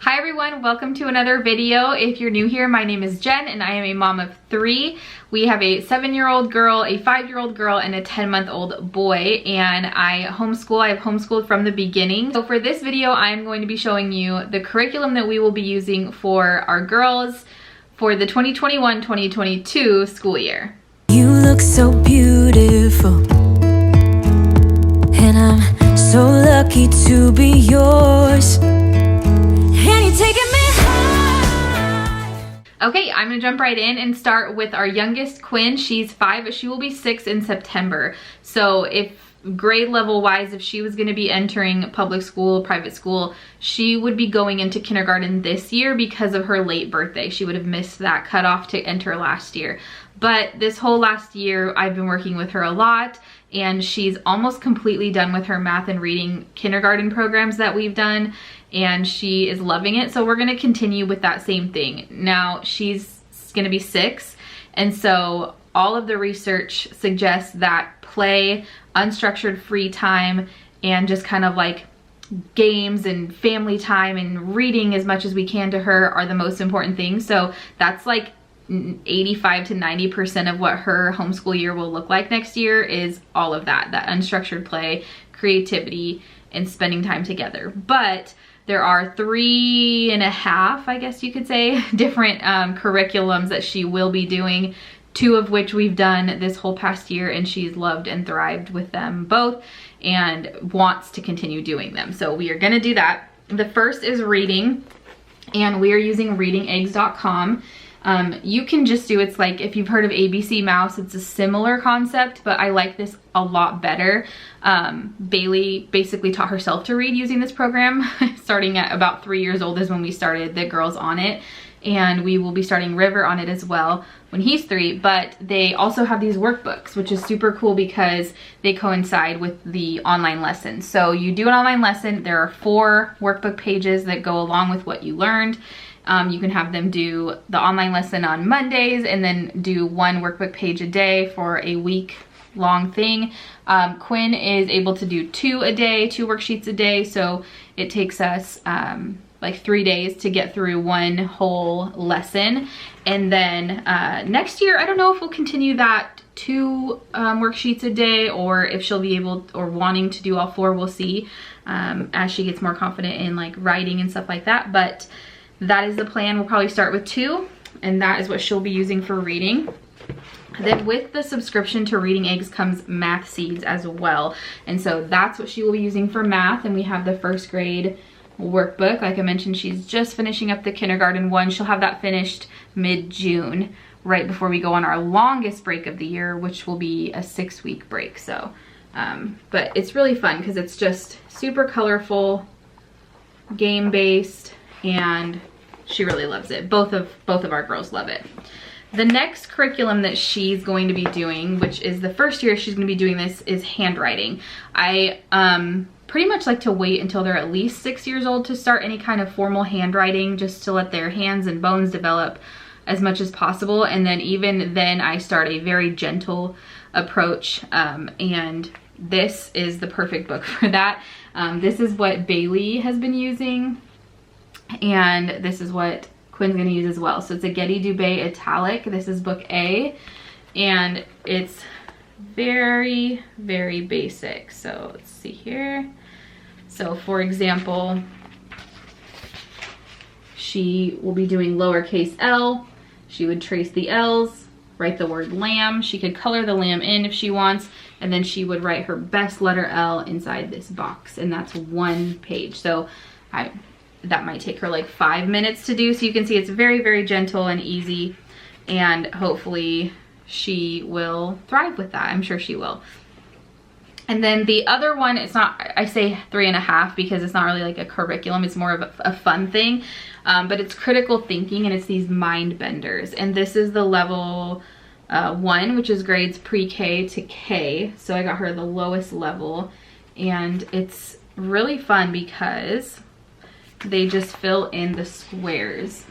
Hi everyone, welcome to another video. If you're new here, my name is Jen and I am a mom of 3. We have a 7-year-old girl, a 5-year-old girl, and a 10-month-old boy, and I homeschool. I have homeschooled from the beginning. So for this video, I'm going to be showing you the curriculum that we will be using for our girls for the 2021-2022 school year. You look so beautiful, and I'm so lucky to be yours. Okay, I'm gonna jump right in and start with our youngest, Quinn. She's 5, she will be 6 in September. So if grade level wise, if she was gonna be entering public school, private school, she would be going into kindergarten this year because of her late birthday. She would have missed that cutoff to enter last year. But this whole last year, I've been working with her a lot, and she's almost completely done with her math and reading kindergarten programs that we've done, and she is loving it. So we're gonna continue with that same thing. Now she's gonna be 6, and so all of the research suggests that play, unstructured free time, and just kind of like games and family time and reading as much as we can to her are the most important things. So that's like 85 to 90% of what her homeschool year will look like next year is all of that unstructured play, creativity, and spending time together. But there are 3.5, I guess you could say, different curriculums that she will be doing, 2 of which we've done this whole past year, and she's loved and thrived with them both and wants to continue doing them. So we are gonna do that. The first is reading, and we are using readingeggs.com. You can just do, it's like, if you've heard of ABC Mouse, it's a similar concept, but I like this a lot better. Bailey basically taught herself to read using this program. Starting at about 3 years old is when we started the girls on it, and we will be starting River on it as well when he's 3. But they also have these workbooks, which is super cool because they coincide with the online lessons. So you do an online lesson, there are 4 workbook pages that go along with what you learned. You can have them do the online lesson on Mondays and then do 1 workbook page a day for a week-long thing. Quinn is able to do 2 a day, 2 worksheets a day, so it takes us like 3 days to get through 1 whole lesson. And then next year, I don't know if we'll continue that 2 worksheets a day, or if she'll be able or wanting to do all 4, we'll see as she gets more confident in like writing and stuff like that. But that is the plan. We'll probably start with 2, and that is what she'll be using for reading. Then with the subscription to Reading Eggs comes math seeds as well. And so that's what she will be using for math. And we have the first grade workbook. Like I mentioned, she's just finishing up the kindergarten one. She'll have that finished mid-June, right before we go on our longest break of the year, which will be a 6-week break. So, but it's really fun because it's just super colorful, game-based, and she really loves it. Both of our girls love it. The next curriculum that she's going to be doing, which is the first year she's going to be doing this, is handwriting. I pretty much like to wait until they're at least 6 years old to start any kind of formal handwriting, just to let their hands and bones develop as much as possible. And then even then I start a very gentle approach, and this is the perfect book for that. This is what Bailey has been using, and this is what Quinn's gonna use as well. So it's a Getty Dubé Italic. This is book A, and it's very, very basic. So let's see here. So for example, she will be doing lowercase l. She would trace the L's, write the word lamb. She could color the lamb in if she wants, and then she would write her best letter L inside this box, and that's 1 page. So that might take her like 5 minutes to do. So you can see it's very, very gentle and easy, and hopefully she will thrive with that. I'm sure she will. And then the other one, it's not, I say 3.5 because it's not really like a curriculum, it's more of a fun thing, but it's critical thinking, and it's these mind benders. And this is the level 1, which is grades pre-K to K. So I got her the lowest level, and it's really fun because they just fill in the squares.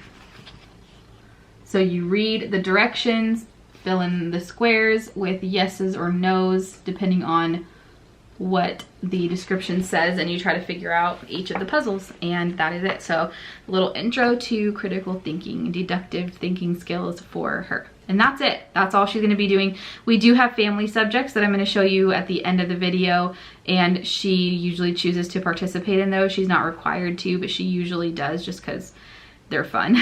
So you read the directions, fill in the squares with yeses or nos, depending on what the description says, and you try to figure out each of the puzzles, and that is it. So a little intro to critical thinking, deductive thinking skills for her. And that's it. That's all she's going to be doing. We do have family subjects that I'm going to show you at the end of the video, and she usually chooses to participate in those. She's not required to, but she usually does just because they're fun.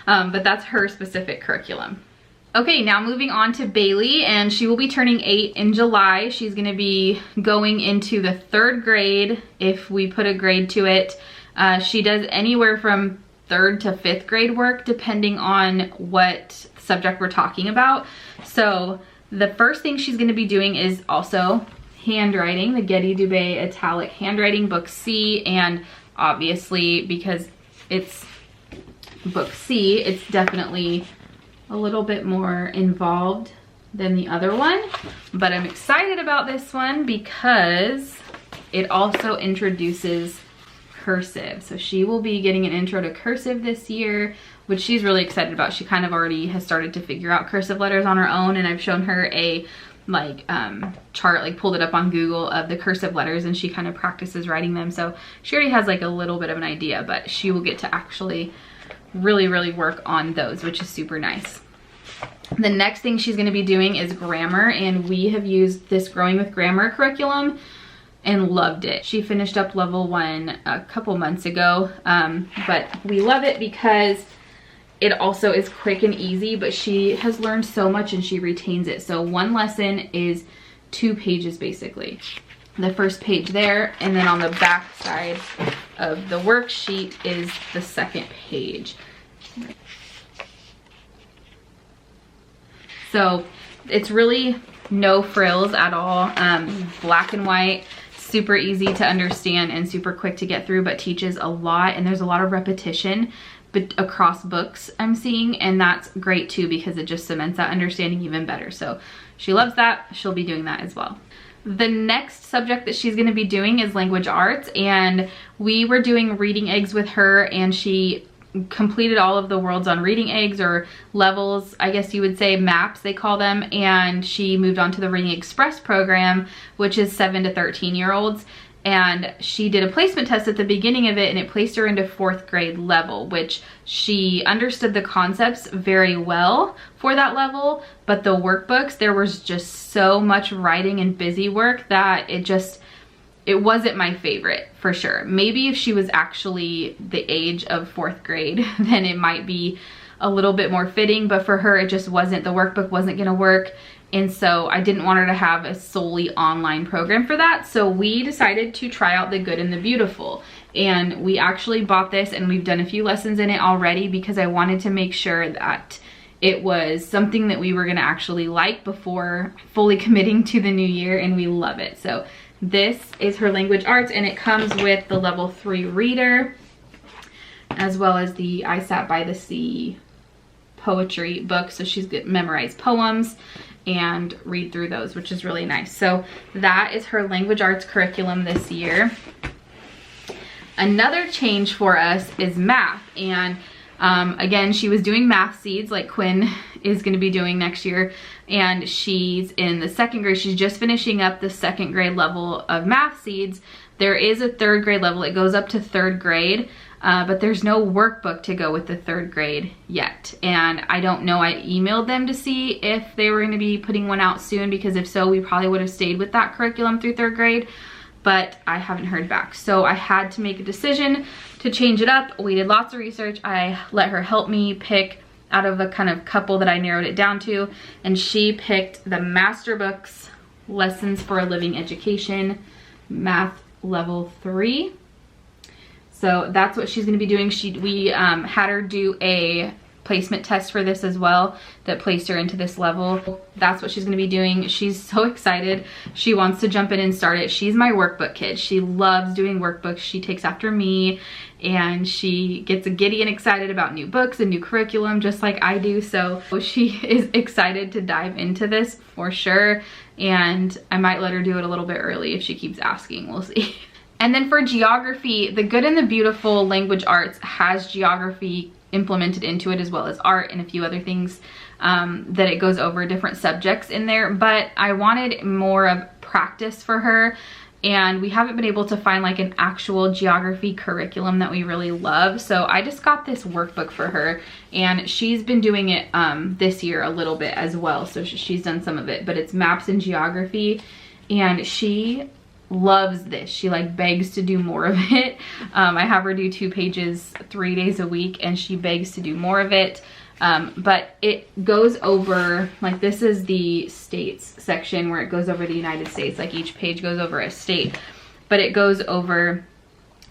But that's her specific curriculum. Okay, now moving on to Bailey, and she will be turning 8 in July. She's gonna be going into the 3rd grade, if we put a grade to it. She does anywhere from 3rd to 5th grade work, depending on what subject we're talking about. So the first thing she's gonna be doing is also handwriting, the Getty Dubé Italic Handwriting, Book C, and obviously because it's Book C, it's definitely a little bit more involved than the other one, but I'm excited about this one because it also introduces cursive. So she will be getting an intro to cursive this year, which she's really excited about. She kind of already has started to figure out cursive letters on her own, and I've shown her a chart, like pulled it up on Google of the cursive letters, and she kind of practices writing them. So she already has like a little bit of an idea, but she will get to actually really work on those, which is super nice. The next thing she's going to be doing is grammar, and we have used this Growing with Grammar curriculum and loved it. She finished up level 1 a couple months ago, but we love it because it also is quick and easy, but she has learned so much and she retains it. So one lesson is 2 pages basically. The first page there, and then on the back side of the worksheet is the second page. So it's really no frills at all, black and white, super easy to understand and super quick to get through, but teaches a lot, and there's a lot of repetition across books I'm seeing, and that's great too because it just cements that understanding even better. So she loves that. She'll be doing that as well. The next subject that she's going to be doing is language arts, and we were doing reading eggs with her, and she completed all of the worlds on reading eggs, or levels, I guess you would say, maps they call them, and she moved on to the Reading Express program, which is 7 to 13-year-olds. And she did a placement test at the beginning of it, and it placed her into 4th grade level, which she understood the concepts very well for that level, but the workbooks, there was just so much writing and busy work that it wasn't my favorite, for sure. Maybe if she was actually the age of 4th grade, then it might be a little bit more fitting, but for her, it just wasn't. The workbook wasn't gonna work. And so I didn't want her to have a solely online program for that. So we decided to try out The Good and the Beautiful. And we actually bought this, and we've done a few lessons in it already because I wanted to make sure that it was something that we were gonna actually like before fully committing to the new year, and we love it. So this is her language arts, and it comes with the level 3 reader, as well as the I Sat by the Sea poetry book. So she's gonna memorize poems and read through those, which is really nice. So that is her language arts curriculum this year. Another change for us is math, and again, she was doing math seeds like Quinn is going to be doing next year, and she's in the 2nd grade. She's just finishing up the 2nd grade level of math seeds. There is a 3rd grade level. It goes up to 3rd grade, but there's no workbook to go with the 3rd grade yet. And I don't know, I emailed them to see if they were going to be putting one out soon, because if so, we probably would have stayed with that curriculum through 3rd grade, but I haven't heard back. So I had to make a decision to change it up. We did lots of research. I let her help me pick out of a kind of couple that I narrowed it down to, and she picked the Master Books Lessons for a Living Education Math Level 3. So that's what she's going to be doing. We had her do a placement test for this as well that placed her into this level. That's what she's going to be doing. She's so excited. She wants to jump in and start it. She's my workbook kid. She loves doing workbooks. She takes after me, and she gets giddy and excited about new books and new curriculum just like I do. So she is excited to dive into this for sure, and I might let her do it a little bit early if she keeps asking. We'll see. And then for geography, The Good and the Beautiful Language Arts has geography implemented into it, as well as art and a few other things that it goes over different subjects in there, but I wanted more of practice for her. And we haven't been able to find like an actual geography curriculum that we really love. So I just got this workbook for her, and she's been doing it this year a little bit as well. So she's done some of it, but it's maps and geography, and she loves this. She like begs to do more of it. I have her do 2 pages 3 days a week, and she begs to do more of it. But it goes over, like this is the states section where it goes over the United States, like each page goes over a state, but it goes over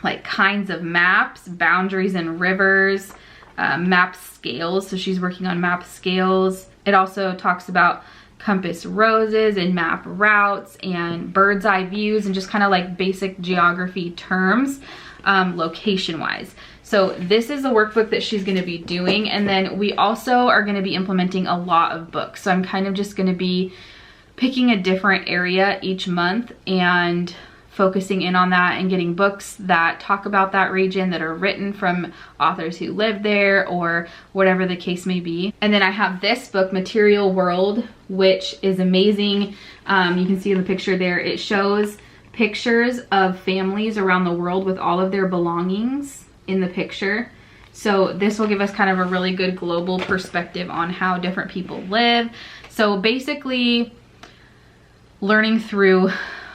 like kinds of maps, boundaries and rivers, map scales. So she's working on map scales. It also talks about compass roses and map routes and bird's eye views and just kind of like basic geography terms, location wise. So this is the workbook that she's going to be doing. And then we also are going to be implementing a lot of books. So I'm kind of just going to be picking a different area each month and focusing in on that and getting books that talk about that region, that are written from authors who live there or whatever the case may be. And then I have this book, Material World, which is amazing. You can see in the picture there, it shows pictures of families around the world with all of their belongings in the picture. So this will give us kind of a really good global perspective on how different people live. So basically learning through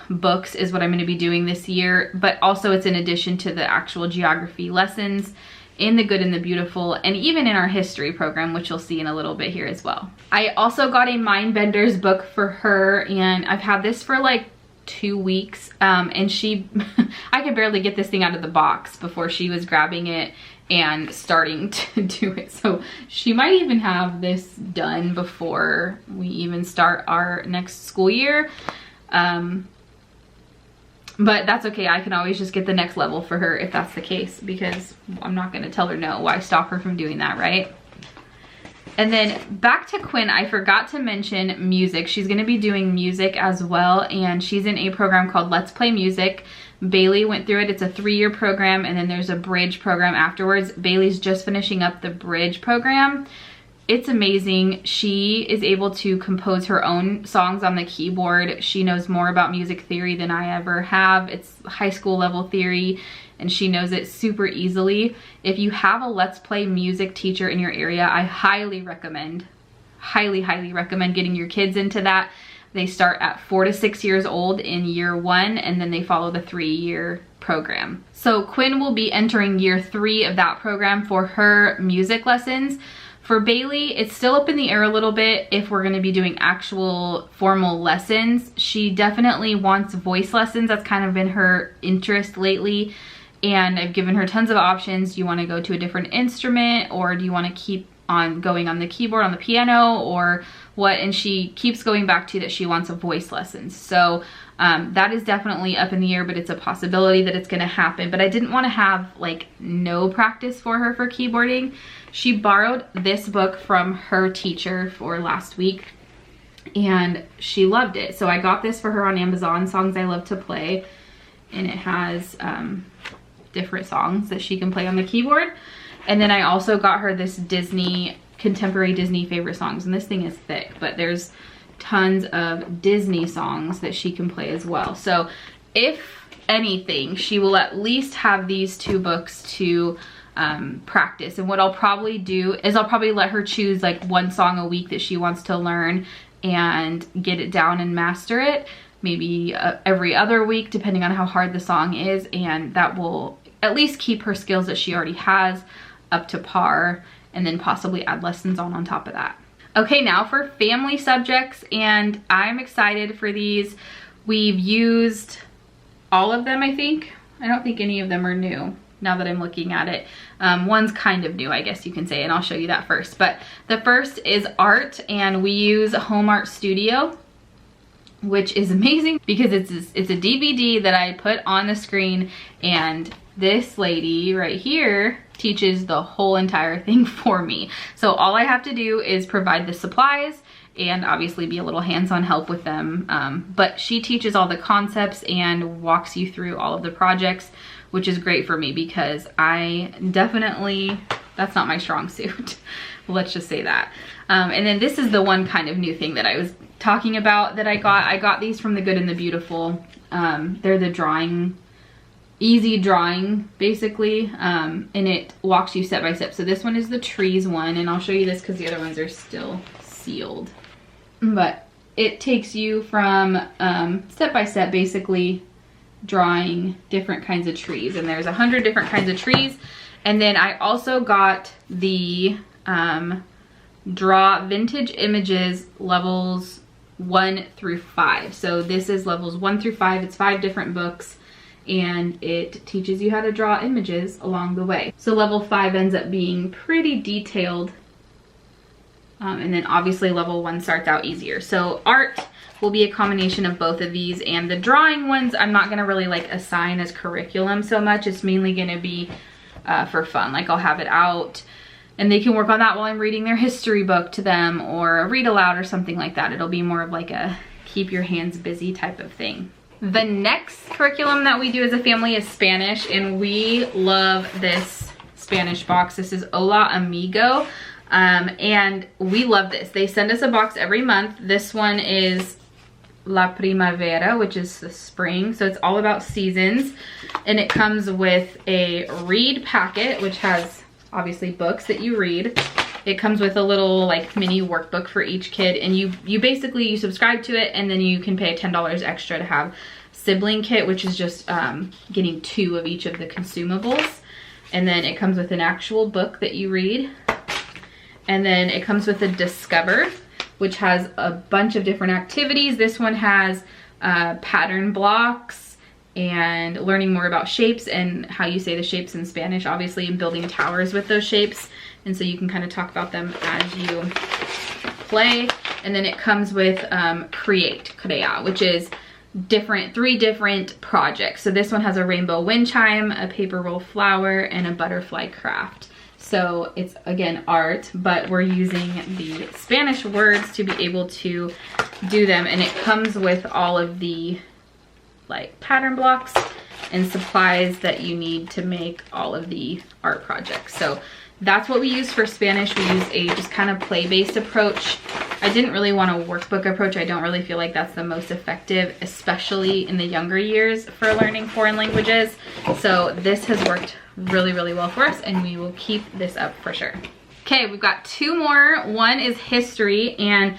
books is what I'm going to be doing this year, but also it's in addition to the actual geography lessons in the good and the beautiful, and even in our history program, which you'll see in a little bit here as well. I also got a Mindbenders book for her, and I've had this for like 2 weeks, and she I could barely get this thing out of the box before she was grabbing it and starting to do it. So she might even have this done before we even start our next school year, but that's okay. I can always just get the next level for her if that's the case, because I'm not going to tell her no. Why stop her from doing that, right? And then back to Quinn, I forgot to mention music. She's going to be doing music as well, and she's in a program called Let's Play Music. Bailey went through it. It's a 3-year program, and then there's a bridge program afterwards. Bailey's just finishing up the bridge program. It's amazing. She is able to compose her own songs on the keyboard. She knows more about music theory than I ever have. It's high school level theory, and she knows it super easily. If you have a Let's Play Music teacher in your area, I highly recommend, highly recommend getting your kids into that. They start at 4 to 6 years old in year 1, and then they follow the 3-year program. So Quinn will be entering year 3 of that program for her music lessons. For Bailey, it's still up in the air a little bit if we're going to be doing actual formal lessons. She definitely wants voice lessons. That's kind of been her interest lately. And I've given her tons of options. Do you want to go to a different instrument, or do you want to keep on going on the keyboard, on the piano, or what? And she keeps going back to that she wants a voice lessons. So that is definitely up in the air, but it's a possibility that it's going to happen. But I didn't want to have like no practice for her for keyboarding. She borrowed this book from her teacher for last week, and she loved it. So I got this for her on Amazon, Songs I Love to Play, and it has different songs that she can play on the keyboard. And then I also got her this Disney, contemporary Disney favorite songs, and this thing is thick, but there's tons of Disney songs that she can play as well. So if anything, she will at least have these 2 books to practice. And what I'll probably do is I'll probably let her choose like 1 song a week that she wants to learn and get it down and master it, maybe every other week depending on how hard the song is, and that will at least keep her skills that she already has up to par, and then possibly add lessons on top of that. Okay, now for family subjects, and I'm excited for these. We've used all of them, I think. I don't think any of them are new now that I'm looking at it. One's kind of new, I guess you can say, and I'll show you that first. But the first is art, and we use Home Art Studio, which is amazing because it's a DVD that I put on the screen, and this lady right here teaches the whole entire thing for me. So all I have to do is provide the supplies and obviously be a little hands-on help with them. But she teaches all the concepts and walks you through all of the projects, which is great for me because I definitely that's not my strong suit. Let's just say that. And then this is the one kind of new thing that I was talking about that I got. I got these from The Good and the Beautiful. They're the drawing, easy drawing basically, and it walks you step by step. So this one is the trees one, and I'll show you this because the other ones are still sealed. But it takes you from step by step, basically drawing different kinds of trees, and there's 100 different kinds of trees. And then I also got the Draw Vintage Images levels 1 through 5. So this is levels 1 through 5. It's 5 different books, and it teaches you how to draw images along the way. So level 5 ends up being pretty detailed, and then obviously level 1 starts out easier. So art will be a combination of both of these, and the drawing ones I'm not gonna really like assign as curriculum so much. It's mainly gonna be for fun. Like I'll have it out and they can work on that while I'm reading their history book to them, or a read aloud or something like that. It'll be more of like a keep your hands busy type of thing. The next curriculum that we do as a family is Spanish, and we love this Spanish box. This is Hola Amigo, and we love this. They send us a box every month. This one is La Primavera, which is the spring, so it's all about seasons, and it comes with a read packet, which has obviously books that you read. It comes with a little like mini workbook for each kid, and you basically subscribe to it, and then you can pay $10 extra to have sibling kit, which is just getting 2 of each of the consumables. And then it comes with an actual book that you read, and then it comes with a Discover, which has a bunch of different activities. This one has pattern blocks and learning more about shapes and how you say the shapes in Spanish, obviously, and building towers with those shapes. And so you can kind of talk about them as you play. And then it comes with Crea, which is 3 different projects. So this one has a rainbow wind chime, a paper roll flower, and a butterfly craft. So it's, again, art, but we're using the Spanish words to be able to do them. And it comes with all of the like pattern blocks and supplies that you need to make all of the art projects. So that's what we use for Spanish. We use a just kind of play-based approach. I didn't really want a workbook approach. I don't really feel like that's the most effective, especially in the younger years for learning foreign languages. So this has worked really, really well for us, and we will keep this up for sure. Okay, we've got 2 more. One is history, and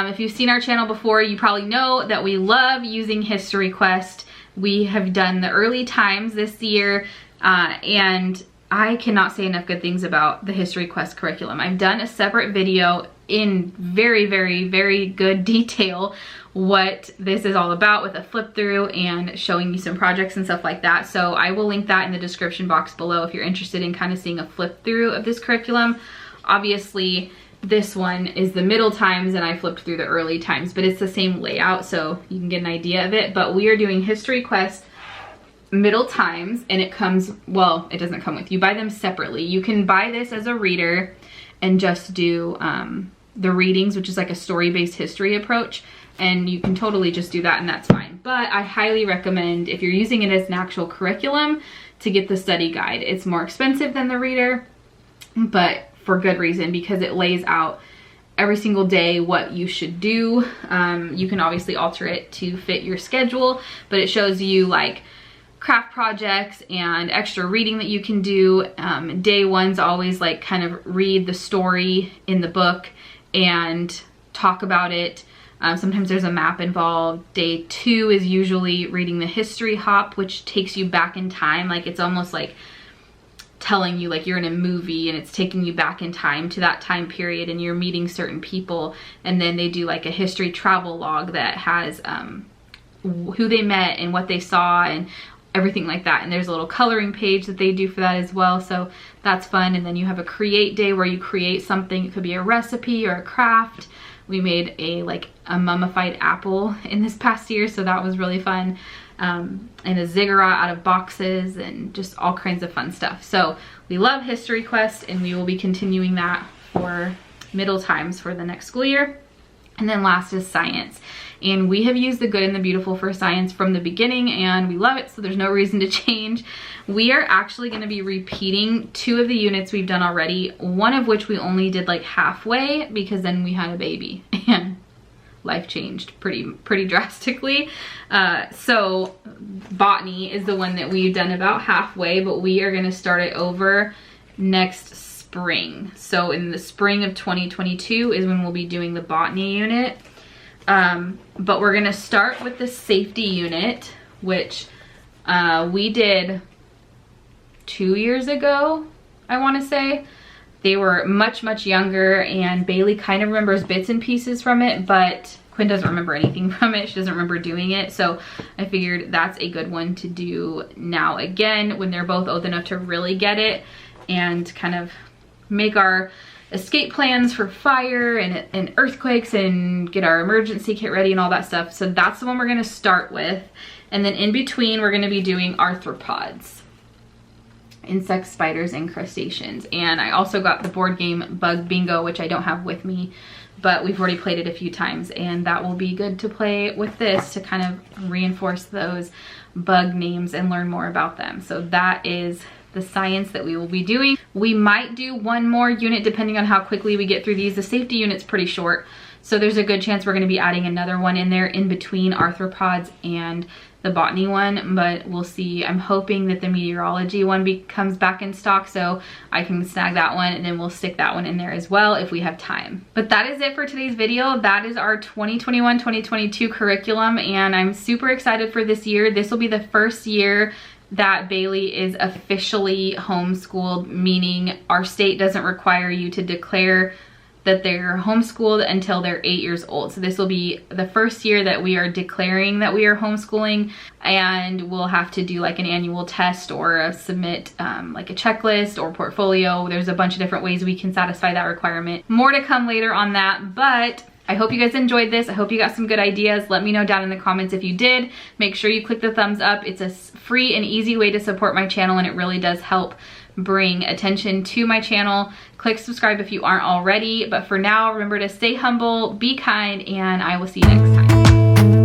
if you've seen our channel before, you probably know that we love using History Quest. We have done the early times this year, and I cannot say enough good things about the History Quest curriculum. I've done a separate video in very, very, very good detail what this is all about with a flip through and showing you some projects and stuff like that. So I will link that in the description box below if you're interested in kind of seeing a flip through of this curriculum. Obviously, this one is the middle times and I flipped through the early times, but it's the same layout, so you can get an idea of it. But we are doing History Quest middle times, and it comes, well, it doesn't come with, you buy them separately. You can buy this as a reader and just do the readings, which is like a story-based history approach, and you can totally just do that, and that's fine. But I highly recommend, if you're using it as an actual curriculum, to get the study guide. It's more expensive than the reader, but for good reason, because it lays out every single day what you should do. You can obviously alter it to fit your schedule, but it shows you like craft projects and extra reading that you can do. Day 1's always like kind of read the story in the book and talk about it. Sometimes there's a map involved. Day 2 is usually reading the history hop, which takes you back in time. Like it's almost like telling you like you're in a movie and it's taking you back in time to that time period, and you're meeting certain people. And then they do like a history travel log that has who they met and what they saw and everything like that. And there's a little coloring page that they do for that as well, so that's fun. And then you have a create day where you create something. It could be a recipe or a craft. We made a mummified apple in this past year, so that was really fun. And a ziggurat out of boxes and just all kinds of fun stuff. So we love History Quest, and we will be continuing that for middle times for the next school year. And then last is science. And we have used the good and the beautiful for science from the beginning, and we love it, so there's no reason to change. We are actually going to be repeating 2 of the units we've done already, one of which we only did like halfway because then we had a baby and life changed pretty drastically. So botany is the one that we've done about halfway, but we are going to start it over next spring. So in the spring of 2022 is when we'll be doing the botany unit. But we're gonna start with the safety unit, which we did 2 years ago, I want to say. They were much younger, and Bailey kind of remembers bits and pieces from it, but Quinn doesn't remember anything from it. She doesn't remember doing it, so I figured that's a good one to do now again when they're both old enough to really get it and kind of make our escape plans for fire and earthquakes and get our emergency kit ready and all that stuff. So that's the one we're going to start with. And then in between, we're going to be doing arthropods, insects, spiders, and crustaceans. And I also got the board game Bug Bingo, which I don't have with me, but we've already played it a few times, and that will be good to play with this to kind of reinforce those bug names and learn more about them. So that is the science that we will be doing. We might do one more unit depending on how quickly we get through these. The safety unit's pretty short, so there's a good chance we're going to be adding another one in there in between arthropods and the botany one, but we'll see. I'm hoping that the meteorology one comes back in stock so I can snag that one, and then we'll stick that one in there as well if we have time. But that is it for today's video. That is our 2021-2022 curriculum, and I'm super excited for this year. This will be the first year that Bailey is officially homeschooled, meaning our state doesn't require you to declare that they're homeschooled until they're 8 years old. So this will be the first year that we are declaring that we are homeschooling, and we'll have to do like an annual test or submit like a checklist or portfolio. There's a bunch of different ways we can satisfy that requirement. More to come later on that, but I hope you guys enjoyed this. I hope you got some good ideas. Let me know down in the comments if you did. Make sure you click the thumbs up. It's a free and easy way to support my channel, and it really does help bring attention to my channel. Click subscribe if you aren't already. But for now, remember to stay humble, be kind, and I will see you next time.